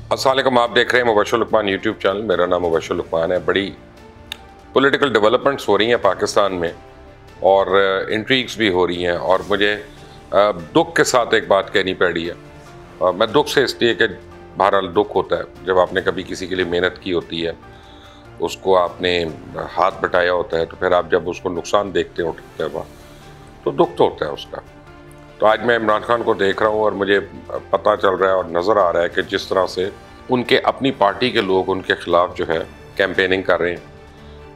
अस्सलाम वालेकुम, आप देख रहे हैं मुबश्शिर लुकमान यूट्यूब चैनल। मेरा नाम मुबश्शिर लुकमान है। बड़ी पॉलिटिकल डेवलपमेंट्स हो रही हैं पाकिस्तान में और इंट्रीग्स भी हो रही हैं और मुझे दुख के साथ एक बात कहनी पड़ी है। मैं दुख से इसलिए कि बहरहाल दुख होता है जब आपने कभी किसी के लिए मेहनत की होती है, उसको आपने हाथ बटाया होता है, तो फिर आप जब उसको नुकसान देखते हो उठते हैं वहाँ, तो दुख तो होता है उसका। तो आज मैं इमरान खान को देख रहा हूँ और मुझे पता चल रहा है और नज़र आ रहा है कि जिस तरह से उनके अपनी पार्टी के लोग उनके खिलाफ जो है कैंपेनिंग कर रहे हैं,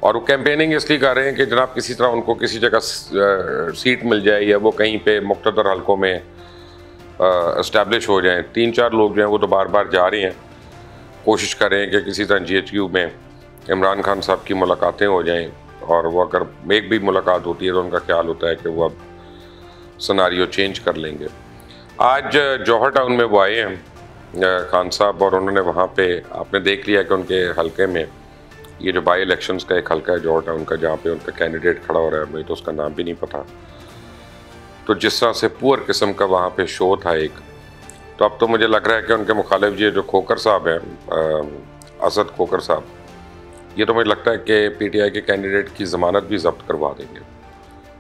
और वो कैंपेनिंग इसलिए कर रहे हैं कि जनाब किसी तरह उनको किसी जगह सीट मिल जाए या वो कहीं पे मुख्तदर हलकों में इस्टेब्लिश हो जाएं। 3-4 लोग जो हैं वो तो बार बार जा रहे हैं, कोशिश कर रहे हैं कि किसी तरह GHQ में इमरान खान साहब की मुलाकातें हो जाएं, और वो अगर एक भी मुलाकात होती है तो उनका ख्याल होता है कि वो अब सिनारियो चेंज कर लेंगे। आज जौहर टाउन में वो आए हैं खान साहब, और उन्होंने वहाँ पे आपने देख लिया कि उनके हलके में ये जो बाई इलेक्शंस का एक हलका है जौहर टाउन का, जहाँ पे उनका कैंडिडेट खड़ा हो रहा है, मुझे तो उसका नाम भी नहीं पता। तो जिस तरह से पुअर किस्म का वहाँ पे शो था एक, तो अब तो मुझे लग रहा है कि उनके मुखालिफ ये जो खोकर साहब हैं, असद खोकर साहब, ये तो मुझे लगता है कि PTI के कैंडिडेट की ज़मानत भी जब्त करवा देंगे,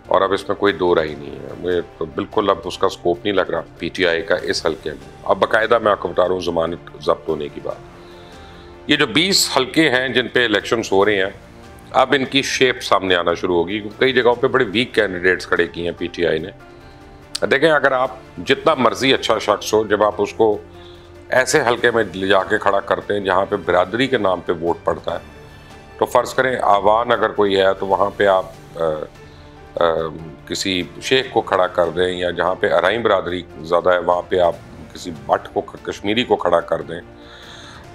और अब इसमें कोई दो राय नहीं है। मुझे तो बिल्कुल अब उसका स्कोप नहीं लग रहा PTI का इस हल्के में। अब बाकायदा मैं आपको बता रहा हूँ ज़मानत जब्त होने की बात। ये जो 20 हल्के हैं जिन पे इलेक्शंस हो रहे हैं, अब इनकी शेप सामने आना शुरू होगी। कई जगहों पे बड़े वीक कैंडिडेट्स खड़े किए हैं PTI ने। देखें, अगर आप जितना मर्जी अच्छा शख्स हो, जब आप उसको ऐसे हल्के में ले जाके खड़ा करते हैं जहाँ पे बिरादरी के नाम पे वोट पड़ता है, तो फ़र्ज़ करें आवान अगर कोई है तो वहाँ पे आप किसी शेख को खड़ा कर दें, या जहाँ पे अराई बरादरी ज़्यादा है वहाँ पे आप किसी भट्ट को, कश्मीरी को खड़ा कर दें,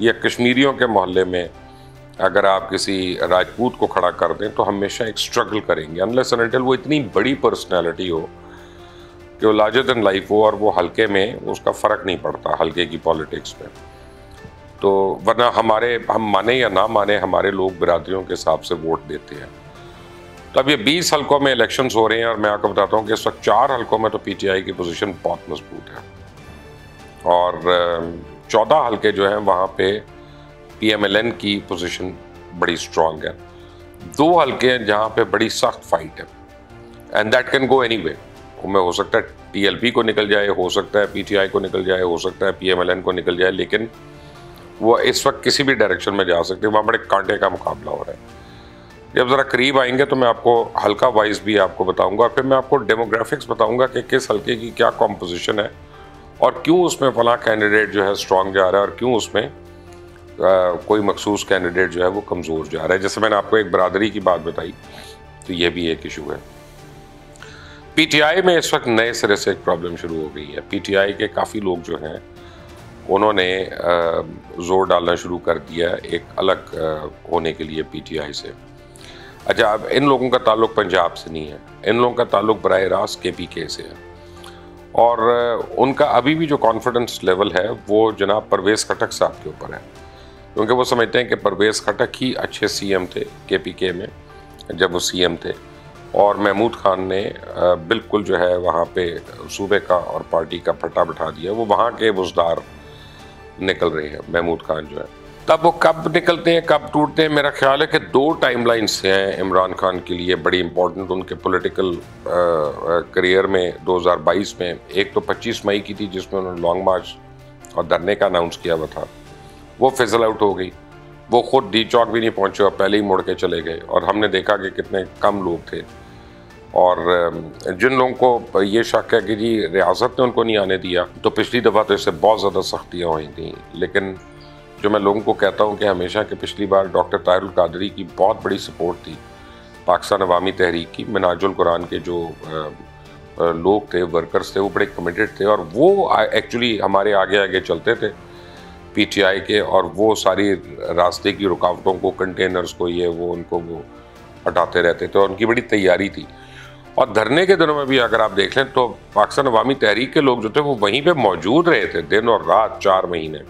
या कश्मीरियों के मोहल्ले में अगर आप किसी राजपूत को खड़ा कर दें, तो हमेशा एक स्ट्रगल करेंगे अनलेस एंड अनटिल वो इतनी बड़ी पर्सनैलिटी हो कि वो लार्जर देन लाइफ हो, और वो हल्के में उसका फ़र्क नहीं पड़ता हल्के की पॉलिटिक्स में। तो वरना हम माने या ना माने, हमारे लोग बिरादरियों के हिसाब से वोट देते हैं। तो अब ये 20 हलकों में इलेक्शंस हो रहे हैं, और मैं आपको बताता हूँ कि इस वक्त 4 हलकों में तो PTI की पोजीशन बहुत मजबूत है, और 14 हलके जो हैं वहाँ पे PMLN की पोजीशन बड़ी स्ट्रांग है। 2 हलके हैं जहाँ पे बड़ी सख्त फाइट है, and that can go any way. उनमें हो सकता है TLP को निकल जाए, हो सकता है PTI को निकल जाए, हो सकता है PMLN को निकल जाए, लेकिन वो इस वक्त किसी भी डायरेक्शन में जा सकते हैं। वहाँ बड़े कांटे का मुकाबला हो रहा है। जब ज़रा करीब आएंगे तो मैं आपको हल्का वाइज भी आपको बताऊंगा, और फिर मैं आपको डेमोग्राफिक्स बताऊंगा कि किस हल्के की क्या कॉम्पोजिशन है, और क्यों उसमें फला कैंडिडेट जो है स्ट्रांग जा रहा है, और क्यों उसमें कोई मखसूस कैंडिडेट जो है वो कमज़ोर जा रहा है। जैसे मैंने आपको एक बरादरी की बात बताई, तो ये भी एक इशू है। PTI में इस वक्त नए सिरे से एक प्रॉब्लम शुरू हो गई है। PTI के काफ़ी लोग जो हैं उन्होंने ज़ोर डालना शुरू कर दिया एक अलग होने के लिए PTI से। अच्छा, अब इन लोगों का ताल्लुक पंजाब से नहीं है, इन लोगों का ताल्लुक बराह रास्त KPK से है, और उनका अभी भी जो कॉन्फिडेंस लेवल है वो जनाब परवेज़ खटक साहब के ऊपर है, क्योंकि वो समझते हैं कि परवेज़ खटक ही अच्छे CM थे KPK में जब वो CM थे, और महमूद खान ने बिल्कुल जो है वहाँ पे सूबे का और पार्टी का फटा बिठा दिया। वो वहाँ के बुज़दार निकल रहे हैं महमूद खान जो है। तब वो कब निकलते हैं, कब टूटते हैं, मेरा ख्याल है कि 2 टाइमलाइंस हैं इमरान खान के लिए बड़ी इंपॉर्टेंट उनके पॉलिटिकल करियर में 2022 में। एक तो 25 मई की थी जिसमें उन्होंने लॉन्ग मार्च और धरने का अनाउंस किया हुआ था, वो फिजल आउट हो गई। वो खुद D चौक भी नहीं पहुँचे और पहले ही मुड़ के चले गए, और हमने देखा कि कितने कम लोग थे। और जिन लोगों को ये शक है कि जी रियासत ने उनको नहीं आने दिया, तो पिछली दफ़ा तो इससे बहुत ज़्यादा सख्तियाँ हुई थी, लेकिन जो मैं लोगों को कहता हूँ कि हमेशा कि पिछली बार डॉक्टर ताहिरुल कादरी की बहुत बड़ी सपोर्ट थी पाकिस्तान अवामी तहरीक की। मिनाजुल कुरान के जो लोग थे, वर्कर्स थे, वो बड़े कमिटेड थे, और वो एक्चुअली हमारे आगे आगे चलते थे PTI के, और वो सारी रास्ते की रुकावटों को, कंटेनर्स को, ये वो उनको वो हटाते रहते थे, और उनकी बड़ी तैयारी थी। और धरने के दिनों में भी अगर आप देख लें तो पाकिस्तान अवामी तहरीक के लोग जो थे वो वहीं पे मौजूद रहे थे दिन और रात 4 महीने।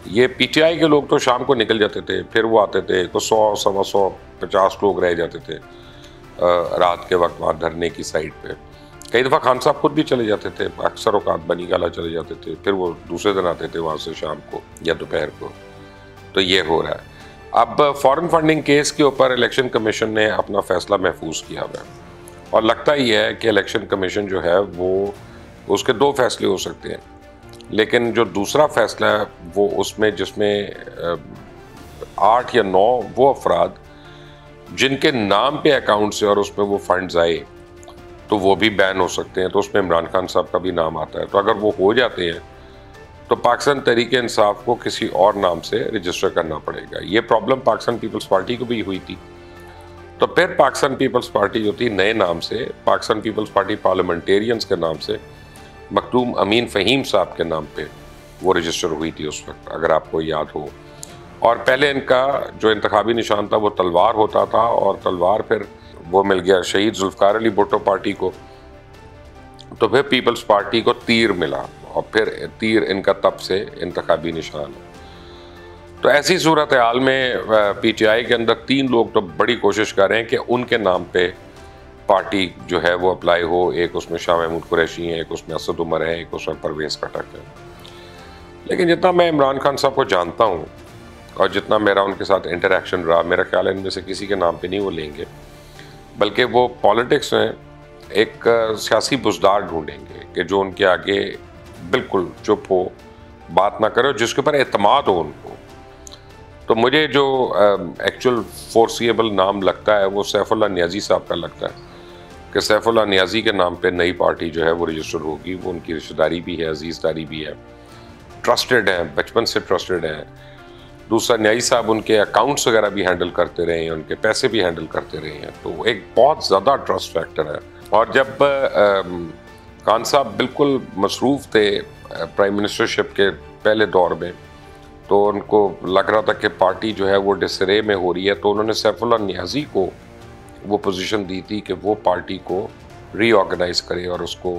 ये PTI के लोग तो शाम को निकल जाते थे, फिर वो आते थे, तो 100, 125 लोग रह जाते थे रात के वक्त वहाँ धरने की साइड पे। कई दफ़ा खान साहब खुद भी चले जाते थे, अक्सर औकात बनी गाला चले जाते थे, फिर वो दूसरे दिन आते थे वहाँ से शाम को या दोपहर को। तो ये हो रहा है। अब फॉरेन फंडिंग केस के ऊपर इलेक्शन कमीशन ने अपना फैसला महफूज किया हुआ है और लगता ही है कि इलेक्शन कमीशन जो है वो उसके 2 फैसले हो सकते हैं, लेकिन जो दूसरा फैसला है वो उसमें जिसमें 8 या 9 वो अफराद जिनके नाम पे अकाउंट से और उसमें वो फंड्स आए तो वो भी बैन हो सकते हैं। तो उसमें इमरान खान साहब का भी नाम आता है। तो अगर वो हो जाते हैं तो पाकिस्तान तहरीक इंसाफ को किसी और नाम से रजिस्टर करना पड़ेगा। ये प्रॉब्लम पाकिस्तान पीपल्स पार्टी को भी हुई थी। तो फिर पाकिस्तान पीपल्स पार्टी जो थी नए नाम से पाकिस्तान पीपल्स पार्टी पार्लियामेंटेरियंस के नाम से मखदूम अमीन फ़हीम साहब के नाम पे वो रजिस्टर हुई थी उस वक्त, अगर आपको याद हो। और पहले इनका जो इंतखाबी निशान था वो तलवार होता था और तलवार फिर वो मिल गया शहीद जुल्फ़िकार अली भुट्टो पार्टी को, तो फिर पीपल्स पार्टी को तीर मिला और फिर तीर इनका तब से इंतखाबी निशान है। तो ऐसी सूरत हाल में पीटीआई के अंदर 3 लोग तो बड़ी कोशिश कर रहे हैं कि उनके नाम पे पार्टी जो है वो अप्लाई हो। एक उसमें शाह महमूद कुरैशी है, एक उसमें असद उमर है, एक उसमें परवेज़ खटक है। लेकिन जितना मैं इमरान खान साहब को जानता हूँ और जितना मेरा उनके साथ इंटरेक्शन रहा, मेरा ख्याल है इनमें से किसी के नाम पे नहीं वो लेंगे, बल्कि वो पॉलिटिक्स में एक सियासी बुज़दार ढूंढेंगे कि जो उनके आगे बिल्कुल चुप हो, बात ना करे और जिसके ऊपर एतमाद हो उनको। तो मुझे जो एक्चुअल फोर्सिएबल नाम लगता है वो सैफुल्लाह नियाज़ी साहब का लगता है कि सैफुल्लाह नियाज़ी के नाम पे नई पार्टी जो है वो रजिस्टर होगी। वो उनकी रिश्तेदारी भी है, अजीज़दारी भी है, ट्रस्टेड हैं, बचपन से ट्रस्टेड हैं। दूसरा, न्याई साहब उनके अकाउंट्स वगैरह भी हैंडल करते रहे हैं, उनके पैसे भी हैंडल करते रहे हैं, तो एक बहुत ज़्यादा ट्रस्ट फैक्टर है। और जब खान साहब बिल्कुल मसरूफ़ थे प्राइम मिनिस्टरशिप के पहले दौर में, तो उनको लग रहा था कि पार्टी जो है वो डिसरे में हो रही है, तो उन्होंने सैफुल्लाह नियाज़ी को वो पोजीशन दी थी कि वो पार्टी को रीऑर्गेनाइज करे और उसको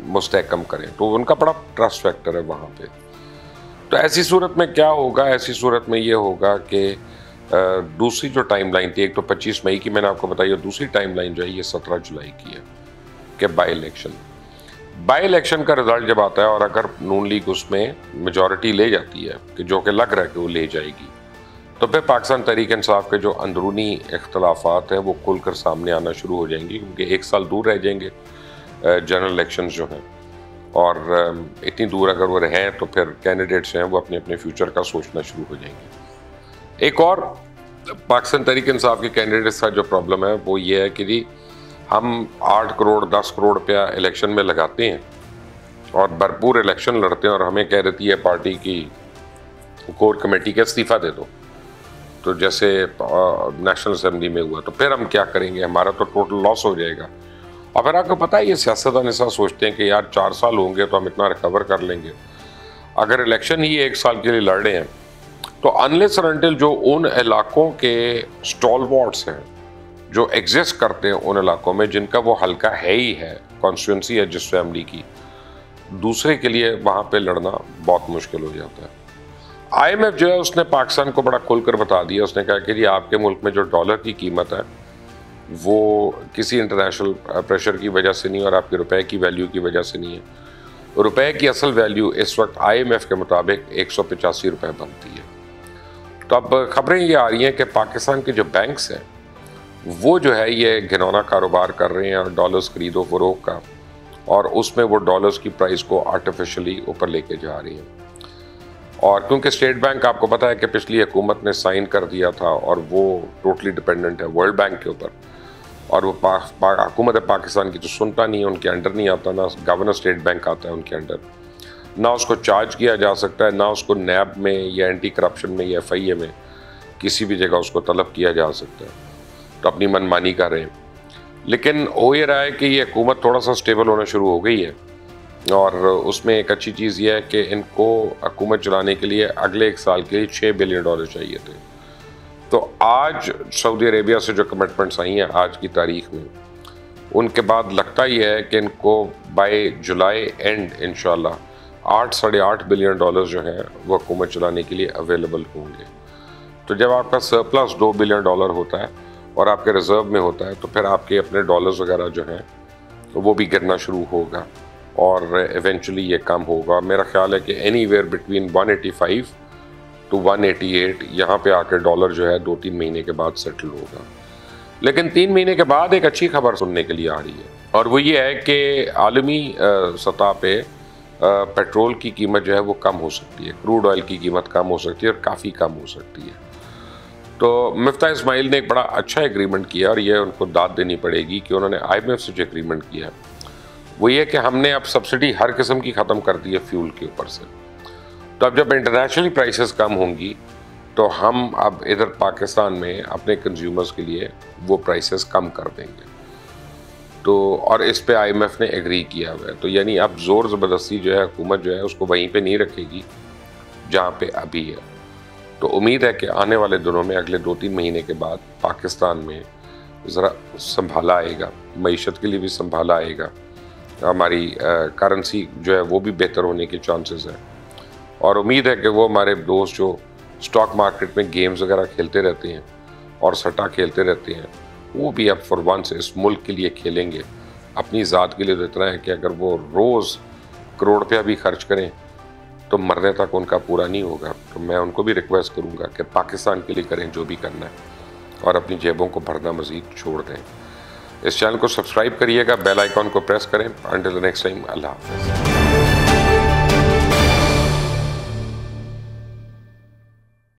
मुस्तहकम करें। तो उनका बड़ा ट्रस्ट फैक्टर है वहाँ पे। तो ऐसी सूरत में क्या होगा? ऐसी सूरत में ये होगा कि दूसरी जो टाइमलाइन थी, एक तो 25 मई की मैंने आपको बताई, और दूसरी टाइमलाइन जो है ये 17 जुलाई की है कि बाई इलेक्शन का रिजल्ट जब आता है और अगर नून लीग उसमें मेजॉरिटी ले जाती है, कि जो कि लग रहा है कि वो ले जाएगी, तो फिर पाकिस्तान तहरीक इंसाफ के जो अंदरूनी इख्तलाफात हैं वो खुलकर सामने आना शुरू हो जाएंगी, क्योंकि 1 साल दूर रह जाएंगे जनरल इलेक्शंस जो हैं। और इतनी दूर अगर वो रहें तो फिर कैंडिडेट्स हैं वो अपने अपने फ्यूचर का सोचना शुरू हो जाएंगे। एक और पाकिस्तान तहरीक इंसाफ के कैंडिडेट्स का जो प्रॉब्लम है वो ये है कि जी हम 8 करोड़ 10 करोड़ रुपया इलेक्शन में लगाते हैं और भरपूर इलेक्शन लड़ते हैं और हमें कह देती है पार्टी की कोर कमेटी का इस्तीफ़ा दे दो, तो जैसे नेशनल असेंबली में हुआ, तो फिर हम क्या करेंगे, हमारा तो टोटल लॉस हो जाएगा। और फिर आपको पता है ये सियासतदान ऐसा सोचते हैं कि यार 4 साल होंगे तो हम इतना रिकवर कर लेंगे। अगर इलेक्शन ही 1 साल के लिए लड़ रहे हैं तो अनलेस और अनटिल जो उन इलाकों के स्टॉलवॉर्ड्स हैं जो एग्जिस्ट करते हैं उन इलाकों में जिनका वो हल्का है ही है, कॉन्स्टिट्यूंसी है जिस फैमिली की, दूसरे के लिए वहाँ पे लड़ना बहुत मुश्किल हो जाता है। IMF जो है उसने पाकिस्तान को बड़ा खुलकर बता दिया। उसने कहा कि जी आपके मुल्क में जो डॉलर की कीमत है वो किसी इंटरनेशनल प्रेशर की वजह से नहीं और आपके रुपए की वैल्यू की वजह से नहीं है। रुपए की असल वैल्यू इस वक्त IMF के मुताबिक 185 रुपये बनती है। तो अब खबरें ये आ रही हैं कि पाकिस्तान के जो बैंक्स हैं वो जो है ये घिनौना कारोबार कर रहे हैं और डॉलर्स खरीदो फरोख का, और उसमें वो डॉलर्स की प्राइस को आर्टिफिशियली ऊपर लेके जा रही हैं। और क्योंकि स्टेट बैंक आपको पता है कि पिछली हुकूमत ने साइन कर दिया था और वो टोटली डिपेंडेंट है वर्ल्ड बैंक के ऊपर, और वो हुकूमत पाकिस्तान की तो सुनता नहीं है, उनके अंडर नहीं आता, ना गवर्नर स्टेट बैंक आता है उनके अंडर, ना उसको चार्ज किया जा सकता है, ना उसको नैब में या एंटी करप्शन में या FIA में किसी भी जगह उसको तलब किया जा सकता है। तो अपनी मनमानी कर रहे हैं। लेकिन हो ये रहा है कि ये हुकूमत थोड़ा सा स्टेबल होना शुरू हो गई है, और उसमें एक अच्छी चीज़ ये है कि इनको हुकूमत चलाने के लिए अगले 1 साल के लिए $6 बिलियन चाहिए थे। तो आज सऊदी अरेबिया से जो कमिटमेंट्स आई हैं आज की तारीख में, उनके बाद लगता ही है कि इनको बाय जुलाई एंड इंशाल्लाह 8-8.5 बिलियन डॉलर जो हैं वो हुकूमत चलाने के लिए अवेलेबल होंगे। तो जब आपका सरप्लस $2 बिलियन होता है और आपके रिजर्व में होता है, तो फिर आपके अपने डॉलर्स वगैरह जो हैं वो भी गिरना शुरू होगा और इवेंचुअली ये कम होगा। मेरा ख्याल है कि एनीवेयर बिटवीन 185 टू 188 यहाँ पे आकर डॉलर जो है 2-3 महीने के बाद सेटल होगा। लेकिन 3 महीने के बाद एक अच्छी खबर सुनने के लिए आ रही है, और वो ये है कि आलमी सतह पे पेट्रोल की कीमत जो है वो कम हो सकती है, क्रूड ऑयल की कीमत कम हो सकती है और काफ़ी कम हो सकती है। तो मिफ्ता इस्माइल ने एक बड़ा अच्छा एग्रीमेंट किया और ये उनको दाद देनी पड़ेगी कि उन्होंने IMF से जो एग्रीमेंट किया वो ये कि हमने अब सब्सिडी हर किस्म की ख़त्म कर दी है फ्यूल के ऊपर से। तो अब जब इंटरनेशनली प्राइसेस कम होंगी तो हम अब इधर पाकिस्तान में अपने कंज्यूमर्स के लिए वो प्राइसेस कम कर देंगे। तो और इस पे IMF ने एग्री किया हुआ है। तो यानी अब ज़ोर ज़बरदस्ती जो है हुकूमत जो है उसको वहीं पे नहीं रखेगी जहाँ पे अभी है। तो उम्मीद है कि आने वाले दिनों में अगले 2-3 महीने के बाद पाकिस्तान में ज़रा संभाला आएगा, मईशत के लिए भी संभाला आएगा, हमारी करेंसी जो है वो भी बेहतर होने के चांसेस हैं। और उम्मीद है कि वो हमारे दोस्त जो स्टॉक मार्केट में गेम्स वगैरह खेलते रहते हैं और सट्टा खेलते रहते हैं, वो भी अब फॉर वंस इस मुल्क के लिए खेलेंगे। अपनी ज़ात के लिए तो इतना है कि अगर वो रोज़ करोड़ रुपया भी खर्च करें तो मरने तक उनका पूरा नहीं होगा। तो मैं उनको भी रिक्वेस्ट करूंगा कि पाकिस्तान के लिए करें जो भी करना है और अपनी जेबों को भरना मज़ीद छोड़ दें। इस चैनल को सब्सक्राइब करिएगा, बेल आइकॉन को प्रेस करें। अंटिल नेक्स्ट टाइम, अल्लाह हाफ़िज़।